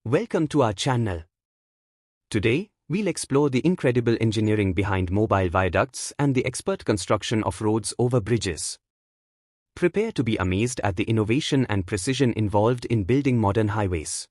Welcome to our channel. Today, we'll explore the incredible engineering behind mobile viaducts and the expert construction of roads over bridges. Prepare to be amazed at the innovation and precision involved in building modern highways.